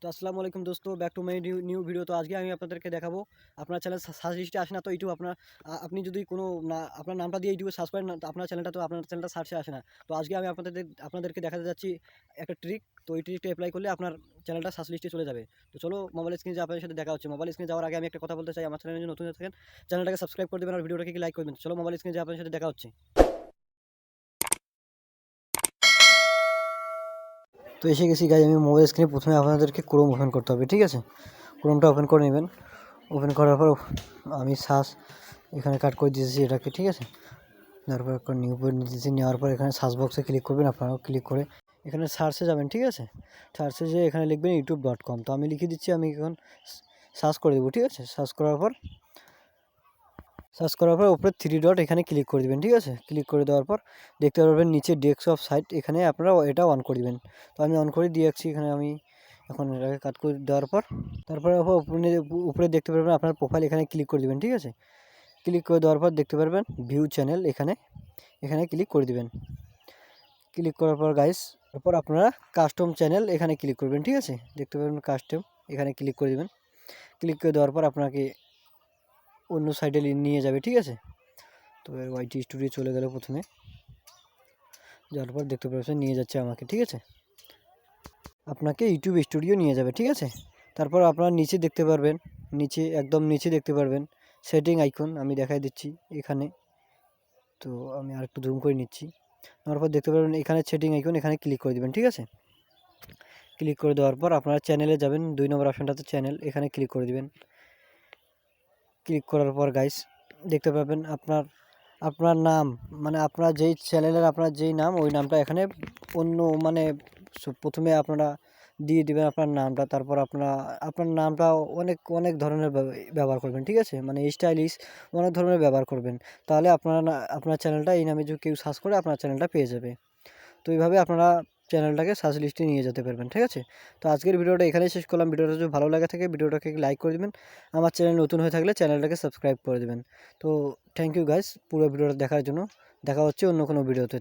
তো আসসালামু আলাইকুম দোস্ত, back to my new video. তো আজকে আমি আপনাদেরকে দেখাবো, আপনার চ্যানেল সার্চ লিস্টে আসে না তো ইউটিউব আপনার আপনি যদি কোনো না আপনার নামটা দিয়ে ইউটিউবে সার্চ করেন না তো আপনার চ্যানেলটা সার্চে আসে না। তো আজকে আমি আপনাদেরকে দেখাতে যাচ্ছি একটা ট্রিক। তো এই ট্রিকটা অ্যাপ্লাই করলে আপনার চ্যানেলটা সার্চ লিস্টে চলে যাবে। তো চলো মোবাইল স্ক্রিনে আপনাদের সাথে দেখা হচ্ছে। মোবাইল স্ক্রিনে যাওয়ার আগে আমি একটা কথা বলতে চাই, আমার চ্যানেলে যদি নতুন হয়ে থাকেন চ্যানেলটাকে সাবস্ক্রাইব করে দেবেন আর ভিডিওটাকে লাইক করবেন। চলো মোবাইল স্ক্রিনে আপনাদের সাথে দেখা হচ্ছে। তো এসে গেছি গাইজ, আমি মোবাইল স্ক্রিনে প্রথমে আপনাদেরকে ক্রোম ওপেন করতে হবে, ঠিক আছে। ক্রোমটা ওপেন করে নেবেন। ওপেন করার পর আমি সার্চ এখানে কাট করে দিয়েছি এটাকে, ঠিক আছে। তারপর একটা নিউ পয়েন্ট নিতেছি, নেওয়ার পর এখানে সার্চ বক্সে ক্লিক করবেন। আপনারাও ক্লিক করে এখানে সার্চে যাবেন, ঠিক আছে। সার্চে যেয়ে এখানে লিখবেন youtube.com। তো আমি লিখে দিচ্ছি, আমি এখন সার্চ করে দেবো, ঠিক আছে। সার্চ করার পর উপরে থ্রি ডট এখানে ক্লিক করে দেবেন, ঠিক আছে। ক্লিক করে দেওয়ার পর দেখতে পারবেন নিচে ডেস্কটপ সাইট, এখানে আপনারা এটা অন করে দেবেন। তো আমি অন করে দিয়েছি এখানে। আমি এখন এটাকে কাট করে দেওয়ার পর তারপরে উপরে দেখতে পারবেন আপনার প্রোফাইল, এখানে ক্লিক করে দেবেন, ঠিক আছে। ক্লিক করে দেওয়ার পর দেখতে পারবেন ভিউ চ্যানেল, এখানে ক্লিক করে দিবেন। ক্লিক করার পর গাইস, তারপর আপনারা কাস্টম চ্যানেল এখানে ক্লিক করবেন, ঠিক আছে। দেখতে পারবেন কাস্টম, এখানে ক্লিক করে দেবেন। ক্লিক করে দেওয়ার পর আপনাকে অন্য সাইডে নিয়ে যাবে, ঠিক আছে। তো ওয়াইটি স্টুডিও চলে গেল প্রথমে, যাওয়ার পর দেখতে পাচ্ছেন নিয়ে যাচ্ছে আমাকে, ঠিক আছে। আপনাকে ইউটিউব স্টুডিও নিয়ে যাবে, ঠিক আছে। তারপর আপনারা নিচে দেখতে পারবেন, একদম নিচে দেখতে পারবেন সেটিং আইকন, আমি দেখাই দিচ্ছি এখানে। তো আমি আরেকটু জুম করে নিচ্ছি। তারপর দেখতে পারবেন এখানে সেটিং আইকন, এখানে ক্লিক করে দেবেন, ঠিক আছে। ক্লিক করে দেওয়ার পর আপনারা চ্যানেলে যাবেন, 2 নম্বর অপশানটাতে চ্যানেল, এখানে ক্লিক করে দিবেন। ক্লিক করার পর গাইস দেখতে পাবেন আপনার নাম, মানে আপনার যেই চ্যানেলের আপনার যেই নাম, ওই নামটা এখানে অন্য মানে প্রথমে আপনারা দিয়ে দিবেন আপনার নামটা। তারপর আপনার নামটা অনেক অনেক ধরনের ব্যবহার করবেন, ঠিক আছে। মানে স্টাইলিশ অনেক ধরনের ব্যবহার করবেন, তাহলে আপনার চ্যানেলটা এই নামে যদি কেউ সার্চ করে আপনার চ্যানেলটা পেয়ে যাবে। তো এইভাবে আপনারা চ্যানেলটাকে সার্চ লিস্টে নিয়ে যেতে পারবেন, ঠিক আছে। তো আজকের ভিডিওটা এখানেই শেষ করলাম। ভিডিওটা যদি ভালো লাগে থাকে ভিডিওটাকে লাইক করে দেবেন। আমার চ্যানেল নতুন হয়ে থাকলে চ্যানেলটাকে সাবস্ক্রাইব করে দেবেন। তো থ্যাংক ইউ গাইস পুরো ভিডিওটা দেখার জন্য। দেখা হচ্ছে অন্য কোনো ভিডিওতে।